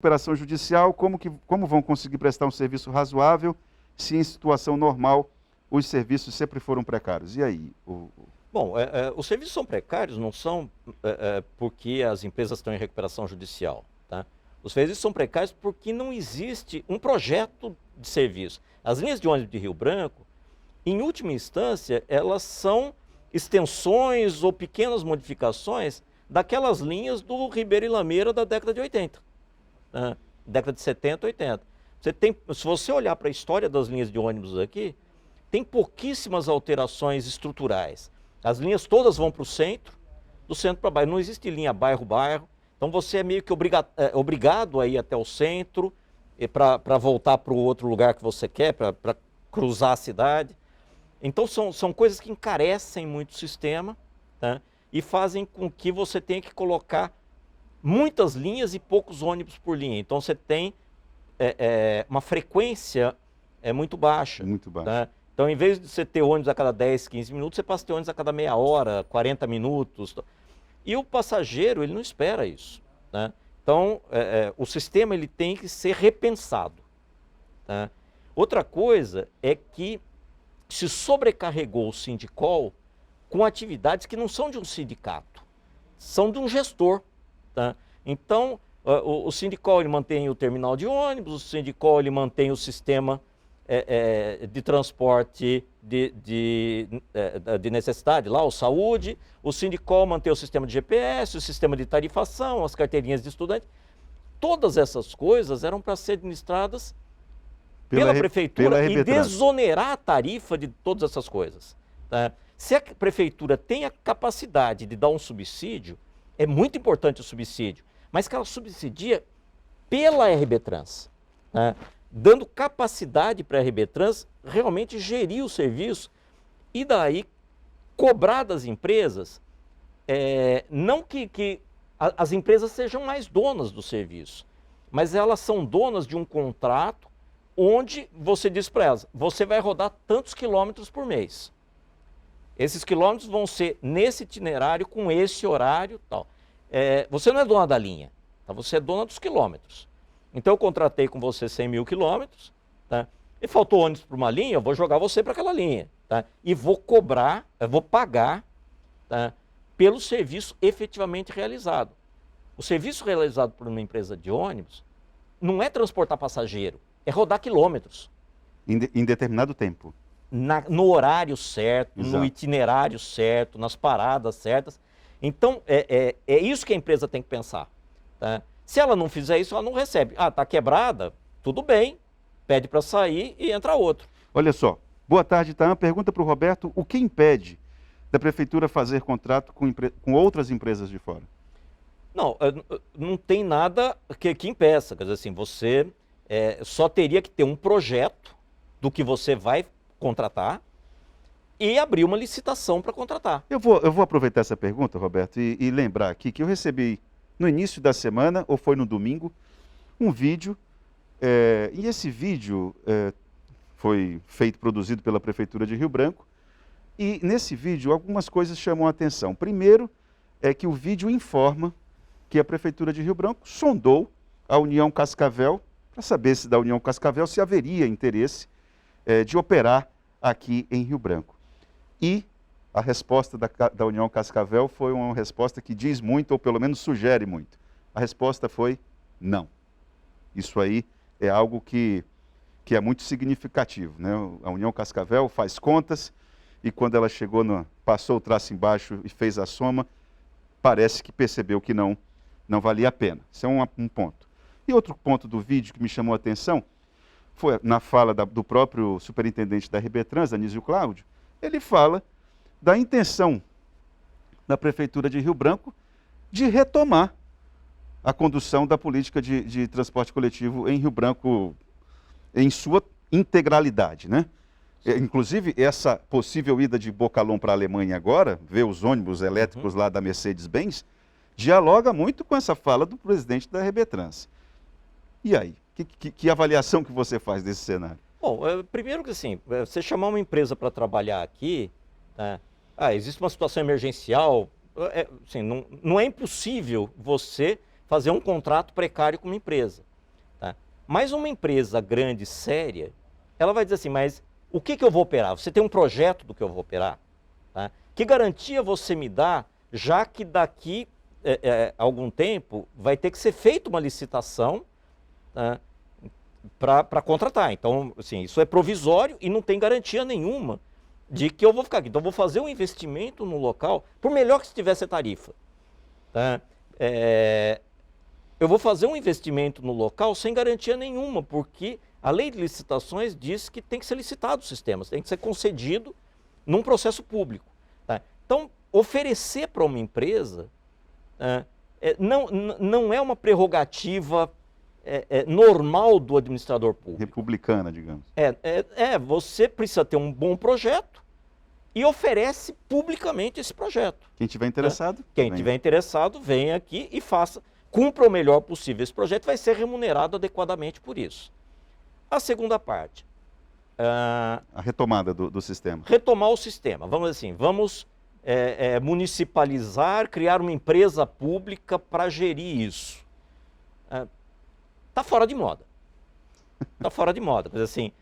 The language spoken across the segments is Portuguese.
recuperação judicial, como vão conseguir prestar um serviço razoável se em situação normal os serviços sempre foram precários? E aí? Bom, os serviços são precários, não são porque as empresas estão em recuperação judicial, tá? Os serviços são precários porque não existe um projeto de serviço. As linhas de ônibus de Rio Branco, em última instância, elas são extensões ou pequenas modificações daquelas linhas do Ribeira e Lameira da década de 80, né? Década de 70, 80. Se você olhar para a história das linhas de ônibus aqui, tem pouquíssimas alterações estruturais. As linhas todas vão para o centro, do centro para bairro. Não existe linha bairro-bairro. Então você é meio que obrigado a ir até o centro para voltar para o outro lugar que você quer, para cruzar a cidade. Então são coisas que encarecem muito o sistema, tá? E fazem com que você tenha que colocar muitas linhas e poucos ônibus por linha. Então você tem uma frequência muito baixa. Muito baixa. Tá? Então, em vez de você ter ônibus a cada 10, 15 minutos, você passa a ter ônibus a cada meia hora, 40 minutos. E o passageiro, ele não espera isso, né? Então, o sistema ele tem que ser repensado, tá? Outra coisa é que se sobrecarregou o Sindicol com atividades que não são de um sindicato, são de um gestor, tá? Então, o Sindicol ele mantém o terminal de ônibus, o Sindicol ele mantém o sistema de transporte de necessidade, lá o saúde, o Sindicol mantém o sistema de GPS, o sistema de tarifação, as carteirinhas de estudante. Todas essas coisas eram para ser administradas pela prefeitura e desonerar a tarifa de todas essas coisas, tá? Se a prefeitura tem a capacidade de dar um subsídio, é muito importante o subsídio, mas que ela subsidia pela RB Trans, né? Dando capacidade para a RB Trans realmente gerir o serviço e daí cobrar das empresas, não que as empresas sejam mais donas do serviço, mas elas são donas de um contrato onde você diz para elas, você vai rodar tantos quilômetros por mês. Esses quilômetros vão ser nesse itinerário, com esse horário e tal. Você não é dona da linha, tá? Você é dona dos quilômetros. Então eu contratei com você 100 mil quilômetros, tá? E faltou ônibus para uma linha, eu vou jogar você para aquela linha, tá? E vou cobrar, eu vou pagar, tá? Pelo serviço efetivamente realizado. O serviço realizado por uma empresa de ônibus não é transportar passageiro, é rodar quilômetros. Em determinado tempo. No horário certo, Exato. No itinerário certo, nas paradas certas. Então, é isso que a empresa tem que pensar, tá? Se ela não fizer isso, ela não recebe. Ah, está quebrada? Tudo bem, pede para sair e entra outro. Olha só, boa tarde, Taã. Pergunta para o Roberto, o que impede da prefeitura fazer contrato com outras empresas de fora? Não tem nada que impeça. Quer dizer assim, você só teria que ter um projeto do que você vai contratar e abrir uma licitação para contratar. Eu vou aproveitar essa pergunta, Roberto, e lembrar aqui que eu recebi no início da semana, ou foi no domingo, um vídeo, e esse vídeo foi produzido pela Prefeitura de Rio Branco, e nesse vídeo algumas coisas chamam a atenção. Primeiro, é que o vídeo informa que a Prefeitura de Rio Branco sondou a União Cascavel, para saber se da União Cascavel se haveria interesse de operar aqui em Rio Branco. E a resposta da União Cascavel foi uma resposta que diz muito, ou pelo menos sugere muito. A resposta foi não. Isso aí é algo que é muito significativo, né? A União Cascavel faz contas e quando ela chegou, passou o traço embaixo e fez a soma, parece que percebeu que não valia a pena. Isso é um ponto. E outro ponto do vídeo que me chamou a atenção foi na fala do próprio superintendente da RB Trans, Anísio Cláudio. Ele fala da intenção da Prefeitura de Rio Branco de retomar a condução da política de transporte coletivo em Rio Branco em sua integralidade, né? Inclusive, essa possível ida de Bocalon para a Alemanha agora, ver os ônibus elétricos lá da Mercedes-Benz, dialoga muito com essa fala do presidente da RB Trans. E aí? Que avaliação que você faz desse cenário? Bom, primeiro que assim, você chamar uma empresa para trabalhar aqui, né? Existe uma situação emergencial, assim, não é impossível você fazer um contrato precário com uma empresa. Mas uma empresa grande, séria, ela vai dizer assim, mas o que eu vou operar? Você tem um projeto do que eu vou operar? Tá? Que garantia você me dá, já que daqui a algum tempo vai ter que ser feita uma licitação, tá, para contratar? Então, assim, isso é provisório e não tem garantia nenhuma de que eu vou ficar aqui. Então, eu vou fazer um investimento no local, por melhor que estivesse a tarifa. Tá? Eu vou fazer um investimento no local sem garantia nenhuma, porque a lei de licitações diz que tem que ser licitado os sistemas, tem que ser concedido num processo público. Tá? Então, oferecer para uma empresa não é uma prerrogativa normal do administrador público. Republicana, digamos. Você precisa ter um bom projeto e oferece publicamente esse projeto. Quem tiver interessado. Quem tiver interessado, vem aqui e faça, cumpra o melhor possível esse projeto, vai ser remunerado adequadamente por isso. A segunda parte. A retomada do sistema. Retomar o sistema. Vamos assim, vamos municipalizar, criar uma empresa pública para gerir isso. Está fora de moda. Está fora de moda. Mas assim,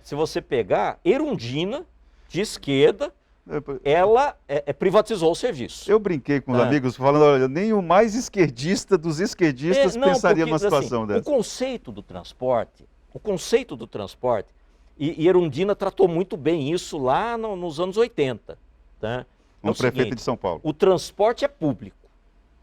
se você pegar Erundina, de esquerda, ela privatizou o serviço. Eu brinquei com os amigos falando, olha, nem o mais esquerdista dos esquerdistas pensaria numa situação dessa. O conceito do transporte, e Erundina tratou muito bem isso lá nos anos 80. Tá? Um prefeito de São Paulo. O transporte é público.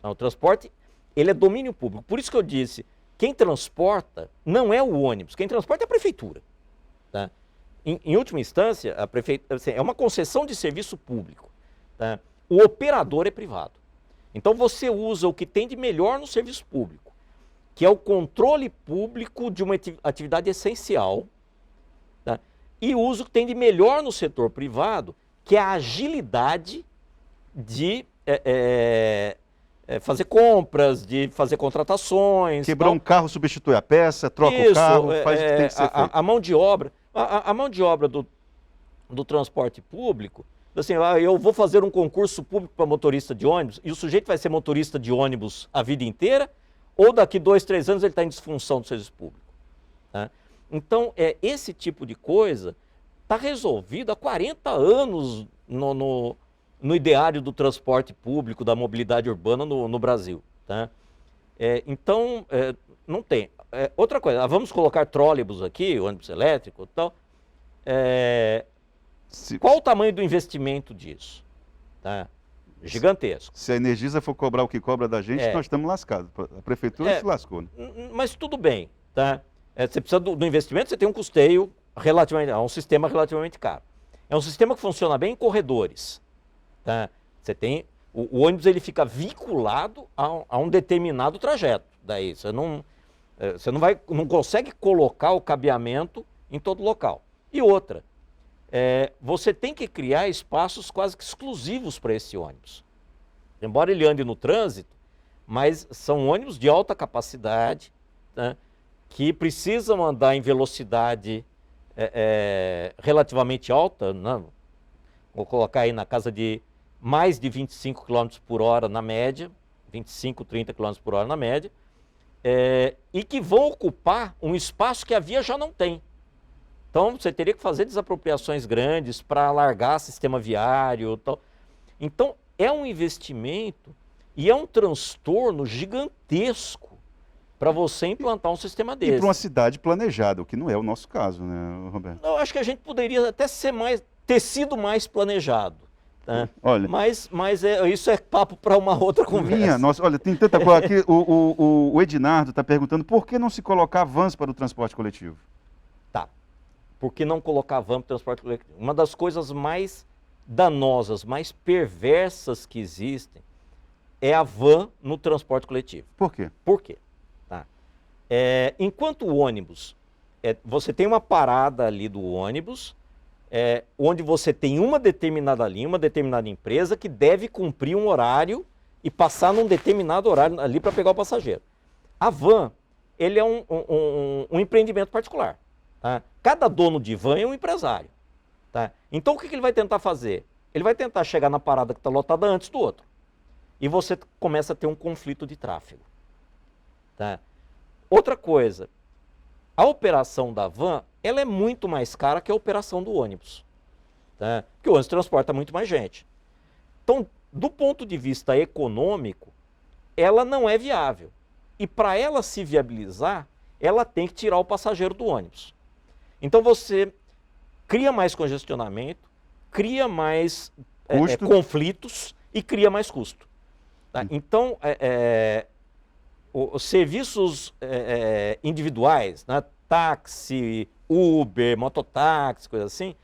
O transporte, ele é domínio público. Por isso que eu disse, quem transporta não é o ônibus, quem transporta é a prefeitura. Tá? Em última instância, a prefeitura, assim, é uma concessão de serviço público. Tá? O operador é privado. Então você usa o que tem de melhor no serviço público, que é o controle público de uma atividade essencial, tá? E usa o que tem de melhor no setor privado, que é a agilidade de fazer compras, de fazer contratações. Quebrou um carro, substitui a peça, troca o carro, faz o que tem que ser feito. A mão de obra, a mão de obra do transporte público, assim, eu vou fazer um concurso público para motorista de ônibus, e o sujeito vai ser motorista de ônibus a vida inteira, ou daqui 2, 3 anos ele está em disfunção do serviço público. Tá? Então, esse tipo de coisa está resolvido há 40 anos no ideário do transporte público, da mobilidade urbana no Brasil. Tá? Então, não tem. Outra coisa, vamos colocar trólebus aqui, ônibus elétrico e tal. Qual o tamanho do investimento disso? Tá? Gigantesco. Se a Energisa for cobrar o que cobra da gente, nós estamos lascados. A prefeitura se lascou. Né? Mas tudo bem. Tá? Você precisa do investimento, você tem um custeio relativamente, um sistema relativamente caro. É um sistema que funciona bem em corredores. Tá? Você tem, o ônibus ele fica vinculado a um determinado trajeto. Daí você não consegue colocar o cabeamento em todo local. E outra, você tem que criar espaços quase que exclusivos para esse ônibus. Embora ele ande no trânsito, mas são ônibus de alta capacidade, né, que precisam andar em velocidade relativamente alta, né, vou colocar aí na casa de mais de 25 km por hora na média, 25, 30 km por hora na média, e que vão ocupar um espaço que a via já não tem. Então, você teria que fazer desapropriações grandes para alargar sistema viário. Tal. Então, é um investimento e é um transtorno gigantesco para você implantar um sistema desse. E para uma cidade planejada, o que não é o nosso caso, né, Roberto? Eu acho que a gente poderia até ter sido mais planejado. Tá? Olha, mas isso é papo para uma outra conversa. Olha, tem tanta coisa aqui. O Ednardo está perguntando por que não se colocar vans para o transporte coletivo? Tá. Por que não colocar van para o transporte coletivo? Uma das coisas mais danosas, mais perversas que existem é a van no transporte coletivo. Por quê? Por quê? Tá. Enquanto o ônibus, você tem uma parada ali do ônibus, onde você tem uma determinada linha, uma determinada empresa que deve cumprir um horário e passar num determinado horário ali para pegar o passageiro. A van, ele é um empreendimento particular. Tá? Cada dono de van é um empresário. Tá? Então o que ele vai tentar fazer? Ele vai tentar chegar na parada que está lotada antes do outro. E você começa a ter um conflito de tráfego. Tá? Outra coisa, a operação da van, ela é muito mais cara que a operação do ônibus, tá? Porque o ônibus transporta muito mais gente. Então, do ponto de vista econômico, ela não é viável. E para ela se viabilizar, ela tem que tirar o passageiro do ônibus. Então você cria mais congestionamento, cria mais conflitos e cria mais custo. Tá? Então, os serviços individuais, né? Táxi, Uber, mototáxi, coisa assim,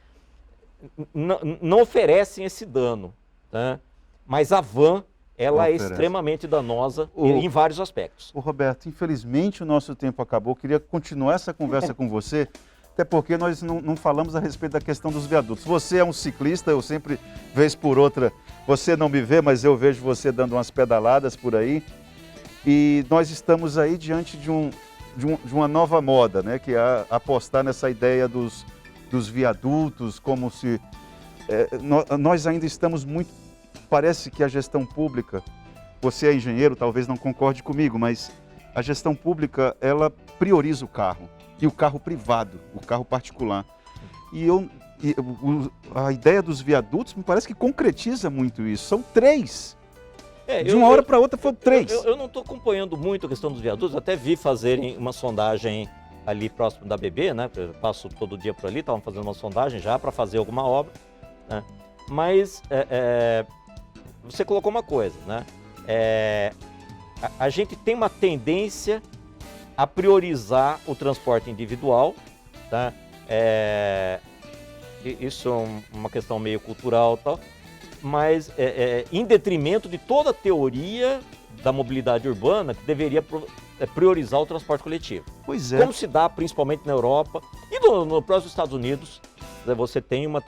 não oferecem esse dano. Tá? Mas a van, ela é extremamente danosa em vários aspectos. Roberto, infelizmente o nosso tempo acabou. Eu queria continuar essa conversa com você, até porque nós não falamos a respeito da questão dos viadutos. Você é um ciclista, eu sempre, vez por outra, você não me vê, mas eu vejo você dando umas pedaladas por aí. E nós estamos aí diante de uma nova moda, né? Que é apostar nessa ideia dos viadutos, como se... nós ainda estamos muito... Parece que a gestão pública, você é engenheiro, talvez não concorde comigo, mas a gestão pública, ela prioriza o carro, e o carro privado, o carro particular. A ideia dos viadutos me parece que concretiza muito isso. São 3. De uma hora para outra foram 3. Eu não estou acompanhando muito a questão dos viadutos, até vi fazerem uma sondagem ali próximo da BB, né? Eu passo todo dia por ali, estavam fazendo uma sondagem já para fazer alguma obra, né? Mas você colocou uma coisa, né? A gente tem uma tendência a priorizar o transporte individual, tá? Isso é uma questão meio cultural e tal, mas em detrimento de toda a teoria da mobilidade urbana que deveria priorizar o transporte coletivo. Pois é. Como se dá principalmente na Europa e no próprio Estados Unidos, você tem uma